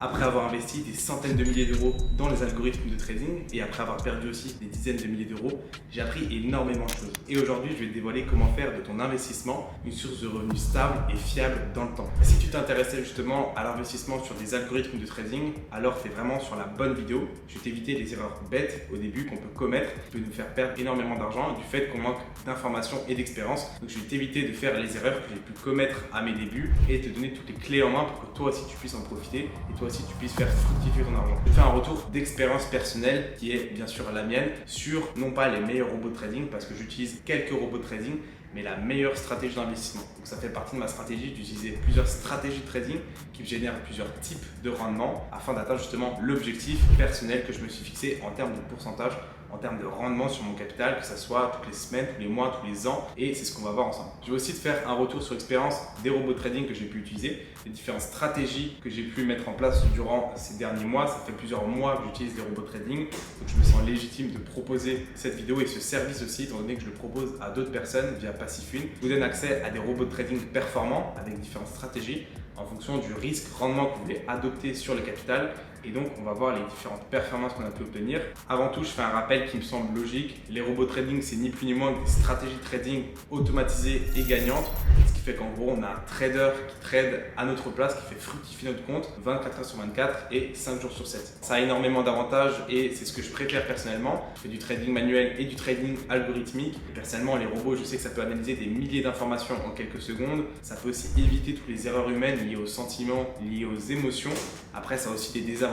Après avoir investi des centaines de milliers d'euros dans les algorithmes de trading et après avoir perdu aussi des dizaines de milliers d'euros, j'ai appris énormément de choses. Et aujourd'hui, je vais te dévoiler comment faire de ton investissement une source de revenus stable et fiable dans le temps. Si tu t'intéressais justement à l'investissement sur des algorithmes de trading, alors tu es vraiment sur la bonne vidéo. Je vais t'éviter les erreurs bêtes au début qu'on peut commettre, qui peuvent nous faire perdre énormément d'argent du fait qu'on manque d'informations et d'expérience. Donc je vais t'éviter de faire les erreurs que j'ai pu commettre à mes débuts et te donner toutes les clés en main pour que toi aussi tu puisses en profiter et toi aussi tu puisses faire fructifier ton argent. Je vais te faire un retour d'expérience personnelle qui est bien sûr la mienne sur non pas les meilleurs robots de trading parce que j'utilise quelques robots de trading, mais la meilleure stratégie d'investissement. Donc ça fait partie de ma stratégie d'utiliser plusieurs stratégies de trading qui me génèrent plusieurs types de rendements afin d'atteindre justement l'objectif personnel que je me suis fixé en termes de pourcentage, en termes de rendement sur mon capital, que ce soit toutes les semaines, tous les mois, tous les ans, et c'est ce qu'on va voir ensemble. Je vais aussi te faire un retour sur l'expérience des robots de trading que j'ai pu utiliser, les différentes stratégies que j'ai pu mettre en place durant ces derniers mois. Ça fait plusieurs mois que j'utilise les robots de trading, donc je me sens légitime de proposer cette vidéo et ce service aussi, étant donné que je le propose à d'autres personnes via Passifune. Je vous donne accès à des robots de trading performants avec différentes stratégies en fonction du risque-rendement que vous voulez adopter sur le capital. Et donc, on va voir les différentes performances qu'on a pu obtenir. Avant tout, je fais un rappel qui me semble logique. Les robots de trading, c'est ni plus ni moins que des stratégies de trading automatisées et gagnantes. Ce qui fait qu'en gros, on a un trader qui trade à notre place, qui fait fructifier notre compte 24 heures sur 24 et 5 jours sur 7. Ça a énormément d'avantages et c'est ce que je préfère personnellement. Je fais du trading manuel et du trading algorithmique. Et personnellement, les robots, je sais que ça peut analyser des milliers d'informations en quelques secondes. Ça peut aussi éviter toutes les erreurs humaines liées aux sentiments, liées aux émotions. Après, ça a aussi des désavantages.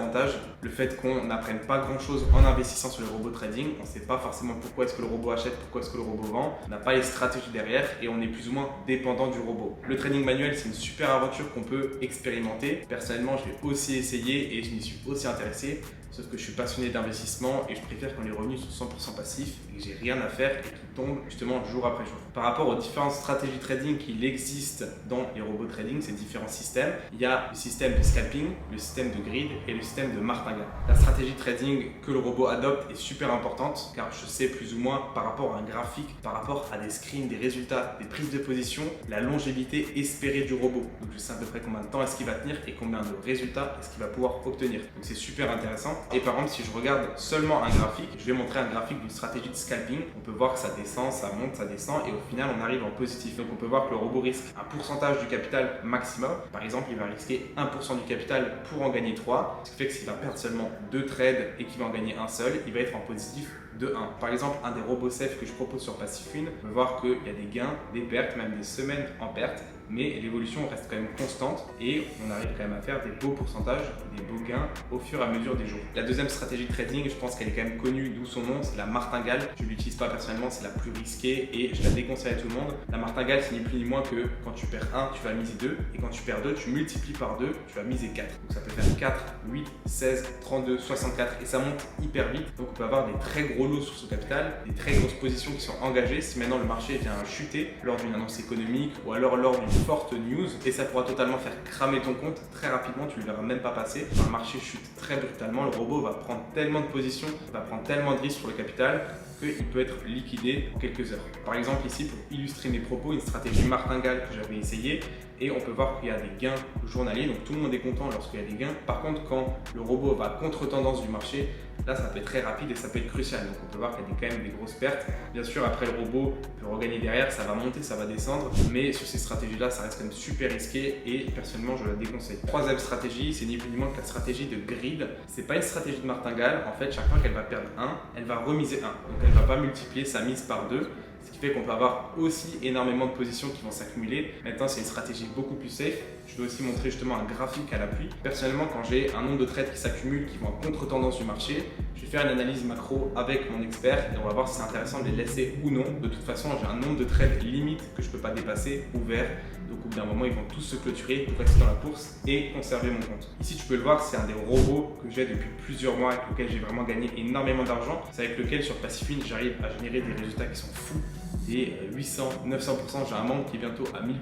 Le fait qu'on n'apprenne pas grand chose en investissant sur le robot trading, on ne sait pas forcément pourquoi est-ce que le robot achète, pourquoi est-ce que le robot vend, on n'a pas les stratégies derrière et on est plus ou moins dépendant du robot. Le trading manuel, c'est une super aventure qu'on peut expérimenter. Personnellement, je l'ai aussi essayé et je m'y suis aussi intéressé. Sauf que je suis passionné d'investissement et je préfère quand les revenus sont 100% passifs et que j'ai rien à faire et qu'ils tombent justement jour après jour. Par rapport aux différentes stratégies trading qu'il existe dans les robots trading, ces différents systèmes, il y a le système de scalping, le système de grid et le système de martingale. La stratégie trading que le robot adopte est super importante car je sais plus ou moins par rapport à un graphique, par rapport à des screens, des résultats, des prises de position, la longévité espérée du robot. Donc je sais à peu près combien de temps est-ce qu'il va tenir et combien de résultats est-ce qu'il va pouvoir obtenir. Donc c'est super intéressant. Et par exemple, si je regarde seulement un graphique, je vais montrer un graphique d'une stratégie de scalping. On peut voir que ça descend, ça monte, ça descend et au final, on arrive en positif. Donc on peut voir que le robot risque un pourcentage du capital maximum. Par exemple, il va risquer 1% du capital pour en gagner 3. Ce qui fait que s'il va perdre seulement 2 trades et qu'il va en gagner un seul, il va être en positif de 1. Par exemple, un des robots safe que je propose sur Passifune, on peut voir qu'il y a des gains, des pertes, même des semaines en perte, mais l'évolution reste quand même constante et on arrive quand même à faire des beaux pourcentages, des beaux gains au fur et à mesure des jours. La deuxième stratégie de trading, je pense qu'elle est quand même connue, d'où son nom, c'est la martingale. Je ne l'utilise pas personnellement, c'est la plus risquée et je la déconseille à tout le monde. La martingale, c'est ni plus ni moins que quand tu perds 1, tu vas miser 2 et quand tu perds 2, tu multiplies par 2, tu vas miser 4. Donc ça peut faire 4, 8, 16, 32, 64 et ça monte hyper vite. Donc on peut avoir des très gros lots sur ce capital, des très grosses positions qui sont engagées si maintenant le marché vient chuter lors d'une annonce économique ou alors lors d'une forte news et ça pourra totalement faire cramer ton compte très rapidement, tu ne le verras même pas passer. Quand le marché chute très brutalement, le robot va prendre tellement de positions, va prendre tellement de risques sur le capital qu'il peut être liquidé en quelques heures. Par exemple ici, pour illustrer mes propos, une stratégie martingale que j'avais essayé et on peut voir qu'il y a des gains journaliers, donc tout le monde est content lorsqu'il y a des gains. Par contre, quand le robot va contre tendance du marché, là ça peut être très rapide et ça peut être crucial. Donc on peut voir qu'il y a quand même des grosses pertes. Bien sûr, après le robot peut regagner derrière, ça va monter, ça va descendre, mais sur ces stratégies-là, ça reste quand même super risqué et personnellement, je la déconseille. Troisième stratégie, c'est ni plus ni moins que la stratégie de grid. C'est pas une stratégie de martingale. En fait, chaque fois qu'elle va perdre 1, elle va remiser 1. Donc elle ne va pas multiplier sa mise par 2. Ce qui fait qu'on peut avoir aussi énormément de positions qui vont s'accumuler. Maintenant, c'est une stratégie beaucoup plus safe. Je vais aussi montrer justement un graphique à l'appui. Personnellement, quand j'ai un nombre de trades qui s'accumulent, qui vont en contre-tendance du marché, je vais faire une analyse macro avec mon expert et on va voir si c'est intéressant de les laisser ou non. De toute façon, j'ai un nombre de trades limite que je ne peux pas dépasser, ouvert. Donc au bout d'un moment, ils vont tous se clôturer pour rester dans la course et conserver mon compte. Ici, tu peux le voir, c'est un des robots que j'ai depuis plusieurs mois, avec lequel j'ai vraiment gagné énormément d'argent. C'est avec lequel sur Passifune, j'arrive à générer des résultats qui sont fous. des 800, 900%, j'ai un membre qui est bientôt à 1000%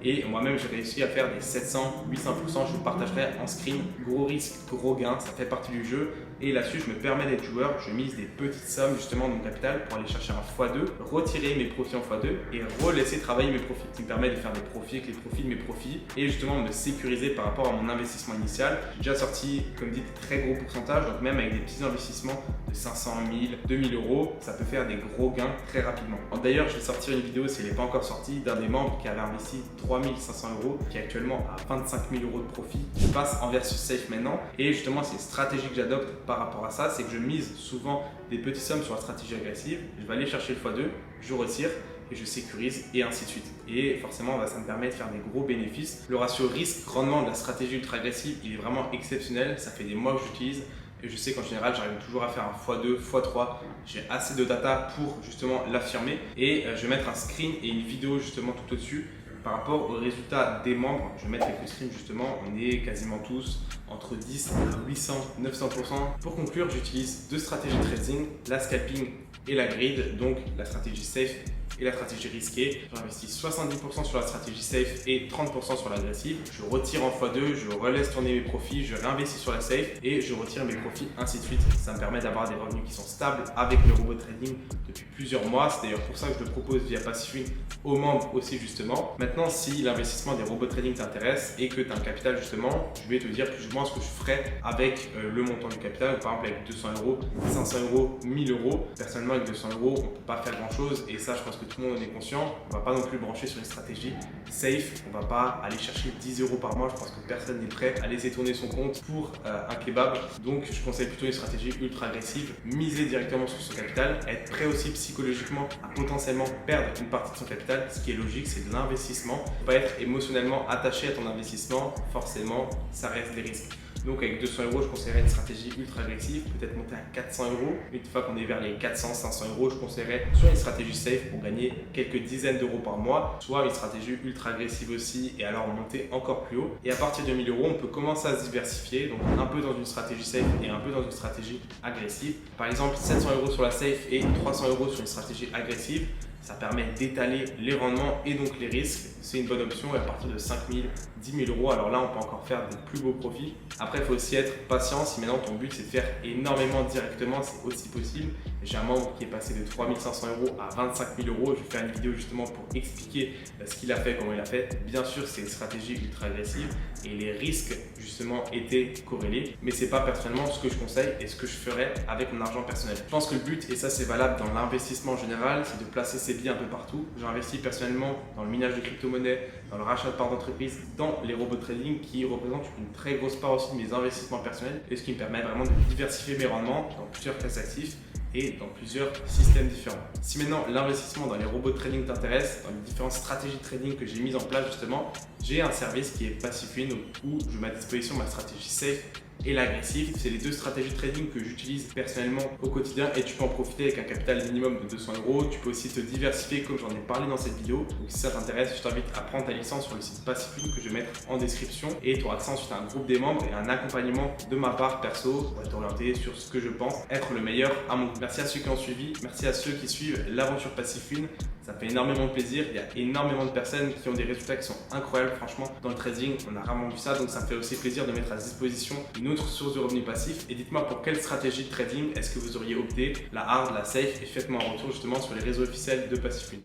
et moi-même j'ai réussi à faire des 700, 800%, je vous partagerai en screen. Gros risque, gros gain, ça fait partie du jeu et là-dessus je me permets d'être joueur, je mise des petites sommes justement de mon capital pour aller chercher un x2, retirer mes profits en x2 et relaisser travailler mes profits, ce qui me permet de faire des profits avec les profits de mes profits et justement me sécuriser par rapport à mon investissement initial. J'ai déjà sorti, comme dit, de très gros pourcentages, donc même avec des petits investissements de 500, 1000, 2000 euros, ça peut faire des gros gains très rapidement. D'ailleurs, je vais sortir une vidéo, si elle n'est pas encore sortie, d'un des membres qui avait investi 3500 euros, qui est actuellement à 25 000 euros de profit. Je passe en versus safe maintenant et justement, c'est une stratégie que j'adopte par rapport à ça, c'est que je mise souvent des petites sommes sur la stratégie agressive, je vais aller chercher le x2, je retire et je sécurise et ainsi de suite. Et forcément, ça me permet de faire des gros bénéfices. Le ratio risque-rendement de la stratégie ultra agressive, il est vraiment exceptionnel. Ça fait des mois que j'utilise et je sais qu'en général, j'arrive toujours à faire un x2, x3. J'ai assez de data pour justement l'affirmer et je vais mettre un screen et une vidéo justement tout au-dessus par rapport aux résultats des membres. Je vais mettre quelques screens justement, on est quasiment tous entre 10 à 800, 900%. Pour conclure, j'utilise deux stratégies de trading, la scalping et la grid, donc la stratégie safe et la stratégie risquée. J'investis 70% sur la stratégie safe et 30% sur l'agressive. Je retire en x2, je relaisse tourner mes profits, je réinvestis sur la safe et je retire mes profits, ainsi de suite. Ça me permet d'avoir des revenus qui sont stables avec le robot trading depuis plusieurs mois. C'est d'ailleurs pour ça que je le propose via Passifune aux membres aussi justement. Maintenant, si l'investissement des robots trading t'intéresse et que tu as un capital justement, je vais te dire plus ou moins ce que je ferais avec le montant du capital. Par exemple, avec 200 euros, 500 euros, 1000 euros. Personnellement, avec 200 euros, on ne peut pas faire grand chose et ça, je pense que tout le monde en est conscient. On ne va pas non plus brancher sur une stratégie safe. On ne va pas aller chercher 10 euros par mois. Je pense que personne n'est prêt à laisser tourner son compte pour un kebab. Donc, je conseille plutôt une stratégie ultra agressive. Miser directement sur son capital. Être prêt aussi psychologiquement à potentiellement perdre une partie de son capital. Ce qui est logique, c'est de l'investissement. Il ne faut pas être émotionnellement attaché à ton investissement. Forcément, ça reste des risques. Donc avec 200 euros, je conseillerais une stratégie ultra agressive, peut-être monter à 400 euros. Une fois qu'on est vers les 400, 500 euros, je conseillerais soit une stratégie safe pour gagner quelques dizaines d'euros par mois, soit une stratégie ultra agressive aussi et alors monter encore plus haut. Et à partir de 1000 euros, on peut commencer à se diversifier, donc un peu dans une stratégie safe et un peu dans une stratégie agressive. Par exemple, 700 euros sur la safe et 300 euros sur une stratégie agressive. Ça permet d'étaler les rendements et donc les risques. C'est une bonne option et à partir de 5 000, 10 000 euros, alors là, on peut encore faire de plus beaux profits. Après, il faut aussi être patient. Si maintenant ton but c'est de faire énormément directement, c'est aussi possible. J'ai un membre qui est passé de 3 500 euros à 25 000 euros. Je vais faire une vidéo justement pour expliquer ce qu'il a fait, comment il a fait. Bien sûr, c'est une stratégie ultra agressive et les risques justement étaient corrélés. Mais c'est pas personnellement ce que je conseille et ce que je ferais avec mon argent personnel. Je pense que le but, et ça c'est valable dans l'investissement en général, c'est de placer ses billes un peu partout. J'investis personnellement dans le minage de crypto-monnaies, dans le rachat de parts d'entreprise, dans les robots trading qui représentent une très grosse part aussi de mes investissements personnels et ce qui me permet vraiment de diversifier mes rendements dans plusieurs classes d'actifs et dans plusieurs systèmes différents. Si maintenant l'investissement dans les robots de trading t'intéresse, dans les différentes stratégies de trading que j'ai mises en place justement, j'ai un service qui est Passifune où je mets à disposition ma stratégie safe et l'agressif. C'est les deux stratégies de trading que j'utilise personnellement au quotidien et tu peux en profiter avec un capital minimum de 200 euros. Tu peux aussi te diversifier comme j'en ai parlé dans cette vidéo. Donc si ça t'intéresse, je t'invite à prendre ta licence sur le site Passifune que je vais mettre en description et tu auras accès ensuite à un groupe des membres et un accompagnement de ma part perso pour t'orienter sur ce que je pense être le meilleur à mon goût. Merci à ceux qui ont suivi, merci à ceux qui suivent l'aventure Passifune. Ça fait énormément de plaisir, il y a énormément de personnes qui ont des résultats qui sont incroyables, franchement, dans le trading, on a rarement vu ça, donc ça me fait aussi plaisir de mettre à disposition une autre source de revenus passifs. Et dites-moi pour quelle stratégie de trading est-ce que vous auriez opté, la hard, la safe, et faites-moi un retour justement sur les réseaux officiels de Passifune.